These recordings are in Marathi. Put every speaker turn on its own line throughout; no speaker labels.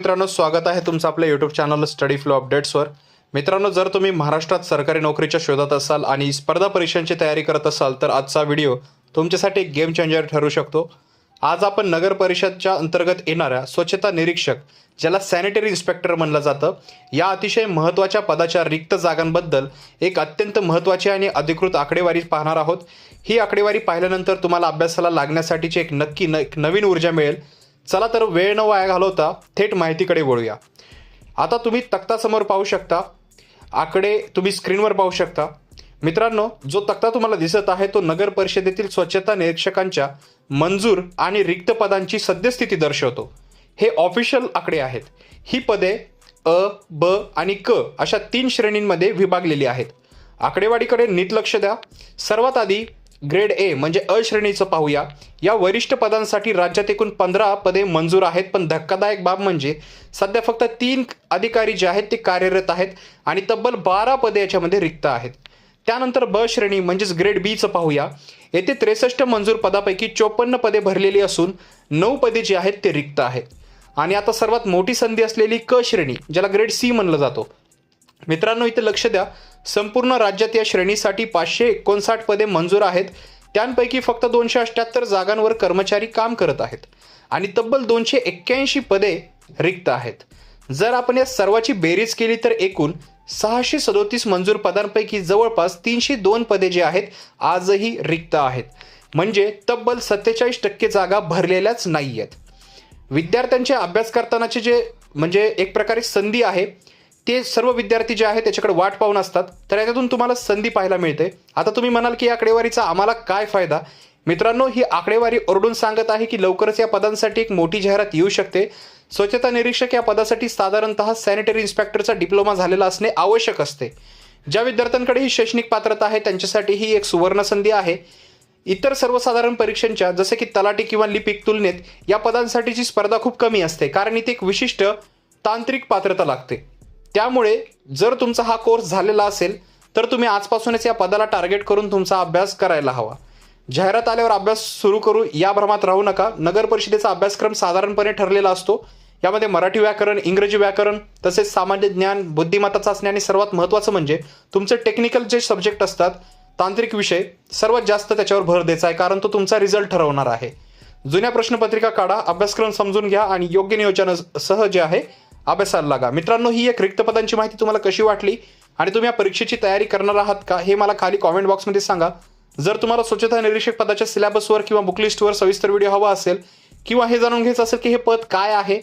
मित्रांनो, स्वागत आहे तुमचं आपल्या यूट्यूब चॅनल स्टडी फ्लो अपडेट्सवर. मित्रांनो, जर तुम्ही महाराष्ट्रात सरकारी नोकरीच्या शोधात असाल आणि स्पर्धा परीक्षांची तयारी करत असाल तर आजचा व्हिडिओ तुमच्यासाठी एक गेम चेंजर ठरू शकतो. आज आपण नगर परिषदच्या अंतर्गत येणाऱ्या स्वच्छता निरीक्षक, ज्याला सॅनिटरी इन्स्पेक्टर म्हणलं जातं, या अतिशय महत्त्वाच्या पदाच्या रिक्त जागांबद्दल एक अत्यंत महत्त्वाची आणि अधिकृत आकडेवारी पाहणार आहोत. ही आकडेवारी पाहिल्यानंतर तुम्हाला अभ्यासाला लागण्यासाठीची एक नवीन ऊर्जा मिळेल. चला तर वेळ न वाया घालवता थेट माहितीकडे वळूया. आता तुम्ही तक्ता समोर पाहू शकता, आकडे तुम्ही स्क्रीनवर पाहू शकता. मित्रांनो, जो तक्ता तुम्हाला दिसत आहे तो नगर परिषदेतील स्वच्छता निरीक्षकांच्या मंजूर आणि रिक्त पदांची सद्यस्थिती दर्शवतो. हे ऑफिशियल आकडे आहेत. ही पदे अ, ब आणि क अशा 3 श्रेणींमध्ये विभागलेली आहेत. आकडेवारीकडे नीट लक्ष द्या. सर्वात आधी ग्रेड ए म्हणजे अ श्रेणीचं पाहूया. या वरिष्ठ पदांसाठी राज्यात एकूण 15 पदे मंजूर आहेत, पण धक्कादायक बाब म्हणजे सध्या फक्त 3 अधिकारी जे आहेत ते कार्यरत आहेत आणि तब्बल 12 पदे याच्यामध्ये रिक्त आहेत. त्यानंतर ब श्रेणी म्हणजेच ग्रेड बीचं पाहूया. येथे 63 मंजूर पदापैकी 54 पदे भरलेली असून 9 पदे जी आहेत ते रिक्त आहेत. आणि आता सर्वात मोठी संधी असलेली क श्रेणी, ज्याला ग्रेड सी म्हणलं जातो. मित्रांनो, इथे लक्ष द्या. संपूर्ण राज्यात या श्रेणीसाठी 559 पदे मंजूर आहेत. त्यांपैकी फक्त 278 जागांवर कर्मचारी काम करत आहेत आणि तब्बल 281 पदे रिक्त आहेत. जर आपण या सर्वाची बेरीज केली तर एकूण 637 मंजूर पदांपैकी जवळपास 302 पदे जे आहेत आजही रिक्त आहेत. म्हणजे तब्बल 47% जागा भरलेल्याच नाही आहेत. विद्यार्थ्यांचे अभ्यास करतानाचे जे म्हणजे एक प्रकारे संधी आहे, ते सर्व विद्यार्थी जे आहेत त्याच्याकडे वाट पाहून असतात, तर याच्यातून तुम्हाला संधी पाहायला मिळते. आता तुम्ही म्हणाल की या आकडेवारीचा आम्हाला काय फायदा? मित्रांनो, ही आकडेवारी ओरडून सांगत आहे की लवकरच या पदांसाठी एक मोठी जाहिरात येऊ शकते. स्वच्छता निरीक्षक या पदासाठी साधारणतः सॅनिटरी इन्स्पेक्टरचा डिप्लोमा झालेला असणे आवश्यक असते. ज्या विद्यार्थ्यांकडे ही शैक्षणिक पात्रता आहे त्यांच्यासाठी ही एक सुवर्ण संधी आहे. इतर सर्वसाधारण परीक्षांच्या जसे की तलाठी किंवा लिपिक तुलनेत या पदांसाठीची स्पर्धा खूप कमी असते, कारण इथे एक विशिष्ट तांत्रिक पात्रता लागते. त्यामुळे जर तुमचा हा कोर्स झालेला असेल तर तुम्ही आजपासूनच या पदाला टार्गेट करून तुमचा अभ्यास करायला हवा. जाहिरात आल्यावर अभ्यास सुरू करू या भ्रमात राहू नका. नगर परिषदेचा अभ्यासक्रम साधारणपणे ठरलेला असतो. यामध्ये मराठी व्याकरण, इंग्रजी व्याकरण, तसेच सामान्य ज्ञान, बुद्धिमत्ता चाचणी आणि सर्वात महत्त्वाचं म्हणजे तुमचे टेक्निकल जे सब्जेक्ट असतात, तांत्रिक विषय, सर्वात जास्त त्याच्यावर भर द्यायचा आहे, कारण तो तुमचा रिझल्ट ठरवणार आहे. जुन्या प्रश्नपत्रिका काढा, अभ्यासक्रम समजून घ्या आणि योग्य नियोजनासह जे आहे अभ्यासाला लागा. मित्रांनो, ही एक रिक्त पदांची माहिती तुम्हाला कशी वाटली आणि तुम्ही या परीक्षेची तयारी करणार आहात का, हे मला खाली कॉमेंट बॉक्समध्ये सांगा. जर तुम्हाला स्वच्छता निरीक्षक पदाच्या सिलेबसवर किंवा बुकलिस्टवर सविस्तर व्हिडिओ हवा असेल किंवा हे जाणून घ्यायचं असेल की हे पद काय आहे,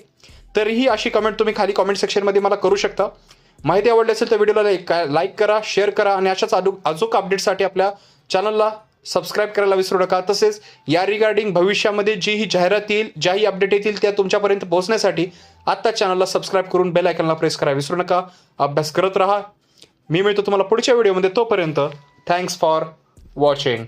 तरीही अशी कमेंट तुम्ही खाली कॉमेंट सेक्शनमध्ये मला करू शकता. माहिती आवडली असेल तर व्हिडिओला लाईक करा, शेअर करा आणि अशाच अचूक अपडेटसाठी आपल्या चॅनलला सबस्क्राईब करायला विसरू नका. तसेच या रिगार्डिंग भविष्यामध्ये जी ही जाहिरात येईल, ज्याही अपडेट येतील त्या तुमच्यापर्यंत पोहोचण्यासाठी आत्ता चॅनलला सबस्क्राईब करून बेल आयकॉनला प्रेस करायला विसरू नका. अभ्यास करत राहा. मी मिळतो तुम्हाला पुढच्या व्हिडिओमध्ये. तोपर्यंत थँक्स फॉर वॉचिंग.